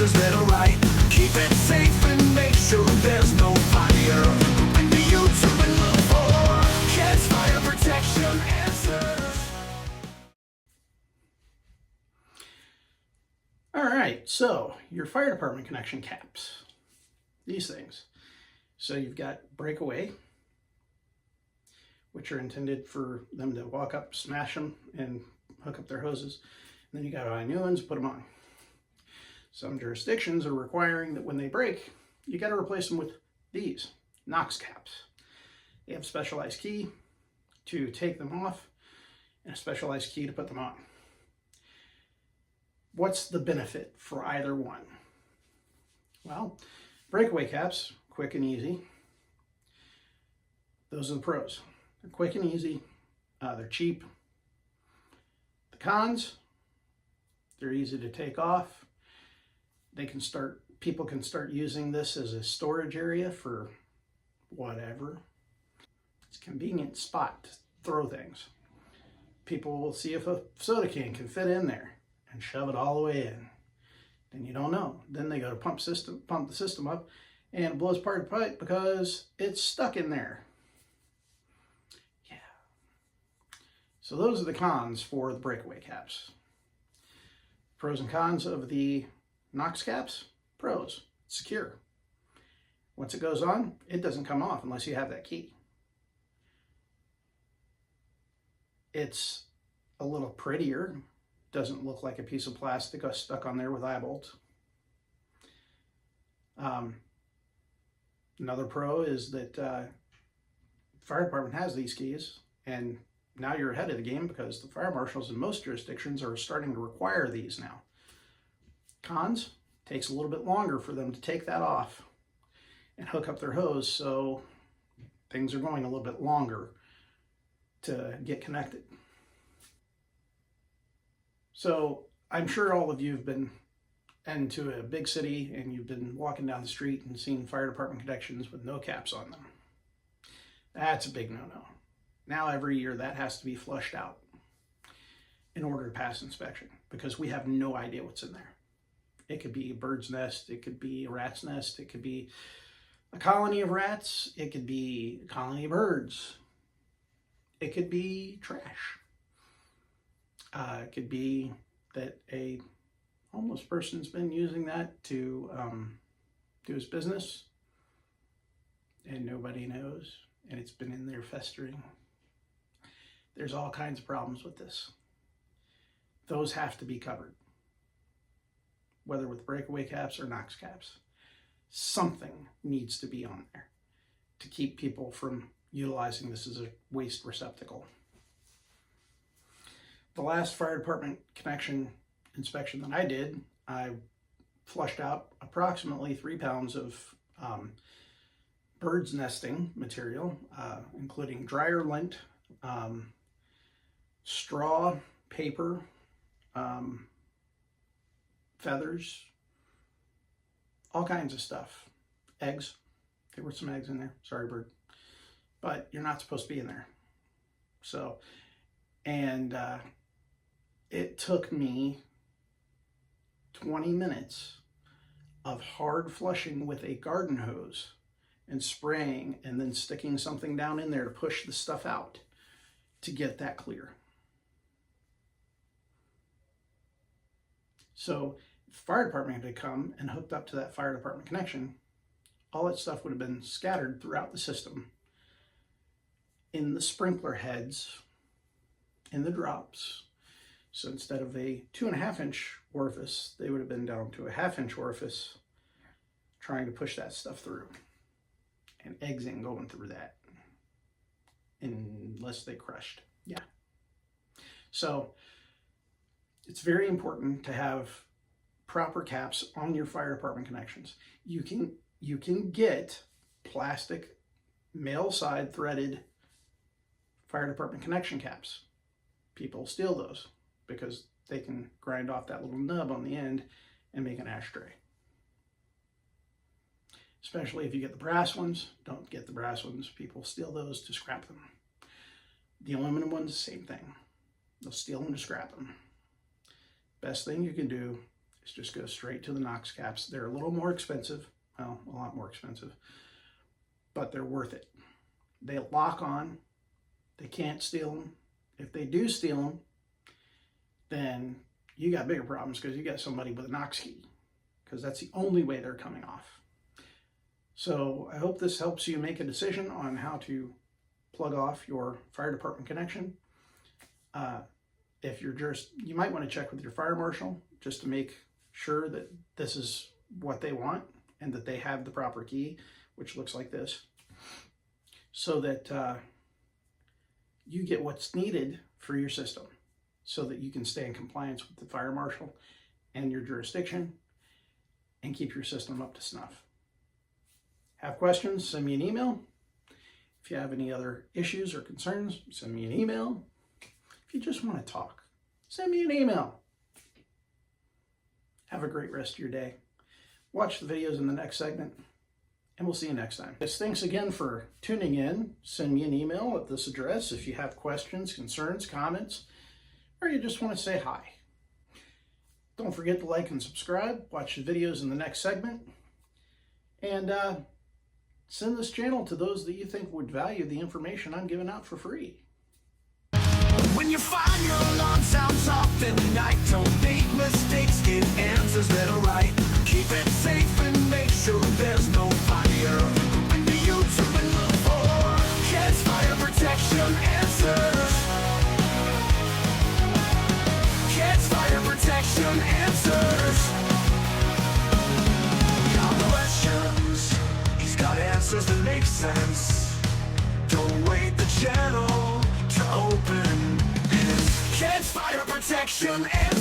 his little light. Keep it safe and make sure there's no fire. Open to YouTube and look for Caps fire protection answers. All right, so your fire department connection caps, these things. So you've got Breakaway, which are intended for them to walk up, smash them, and hook up their hoses. And then you got to buy new ones, put them on. Some jurisdictions are requiring that when they break, you got to replace them with these Knox caps. They have a specialized key to take them off and a specialized key to put them on. What's the benefit for either one? Well, Breakaway caps, quick and easy. Those are the pros. They're quick and easy. They're cheap. The cons, they're easy to take off. People can start using this as a storage area for whatever. It's a convenient spot to throw things. People will see if a soda can fit in there and shove it all the way in. Then you don't know. Then they go to pump the system up, and it blows apart the pipe because it's stuck in there. Yeah. So those are the cons for the Breakaway caps. Pros and cons of the Knox caps. Pros, it's secure. Once it goes on, it doesn't come off unless you have that key. It's a little prettier. Doesn't look like a piece of plastic stuck on there with eye bolts. Another pro is that fire department has these keys, and now you're ahead of the game because the fire marshals in most jurisdictions are starting to require these now. Cons, takes a little bit longer for them to take that off and hook up their hose, so things are going a little bit longer to get connected. So I'm sure all of you have been into a big city and you've been walking down the street and seen fire department connections with no caps on them. That's a big no-no. Now every year that has to be flushed out in order to pass inspection because we have no idea what's in there. It could be a bird's nest, it could be a rat's nest, it could be a colony of rats, it could be a colony of birds, it could be trash. It could be that a homeless person's been using that to do his business and nobody knows, and it's been in there festering. There's all kinds of problems with this. Those have to be covered, whether with Breakaway caps or Knox caps. Something needs to be on there to keep people from utilizing this as a waste receptacle. The last fire department connection inspection that I did, I flushed out approximately 3 pounds of bird's nesting material, including dryer lint, straw, paper, feathers, all kinds of stuff. Eggs. There were some eggs in there. Sorry, bird. But you're not supposed to be in there. So, and it took me 20 minutes of hard flushing with a garden hose and spraying and then sticking something down in there to push the stuff out to get that clear. So if the fire department had come and hooked up to that fire department connection, all that stuff would have been scattered throughout the system, in the sprinkler heads, in the drops. So instead of a 2.5 inch orifice, they would have been down to a 1/2 inch orifice trying to push that stuff through. And eggs ain't going through that unless they crushed. Yeah. So it's very important to have proper caps on your fire department connections. You can get plastic male side threaded fire department connection caps. People steal those because they can grind off that little nub on the end and make an ashtray. Especially if you get the brass ones. Don't get the brass ones. People steal those to scrap them. The aluminum ones, same thing. They'll steal them to scrap them. Best thing you can do is just go straight to the Knox caps. They're a little more expensive, well, a lot more expensive, but they're worth it. They lock on, they can't steal them. If they do steal them, then you got bigger problems because you got somebody with a Knox key, because that's the only way they're coming off. So I hope this helps you make a decision on how to plug off your fire department connection. If you're you might want to check with your fire marshal just to make sure that this is what they want and that they have the proper key, which looks like this, so that you get what's needed for your system so that you can stay in compliance with the fire marshal and your jurisdiction and keep your system up to snuff. Have questions? Send me an email. If you have any other issues or concerns, send me an email. If you just want to talk, send me an email. Have a great rest of your day. Watch the videos in the next segment, and we'll see you next time. Thanks again for tuning in. Send me an email at this address if you have questions, concerns, comments, or you just want to say hi. Don't forget to like and subscribe. Watch the videos in the next segment. And send this channel to those that you think would value the information I'm giving out for free. When you find your alarm sounds off in the night, don't make mistakes, get answers that are right. Keep it safe and make sure there's no fire. When the YouTube and look for Cats fire protection answers. Cats fire protection answers. Got questions, he's got answers that make sense. Don't wait the channel to open. Cats fire protection and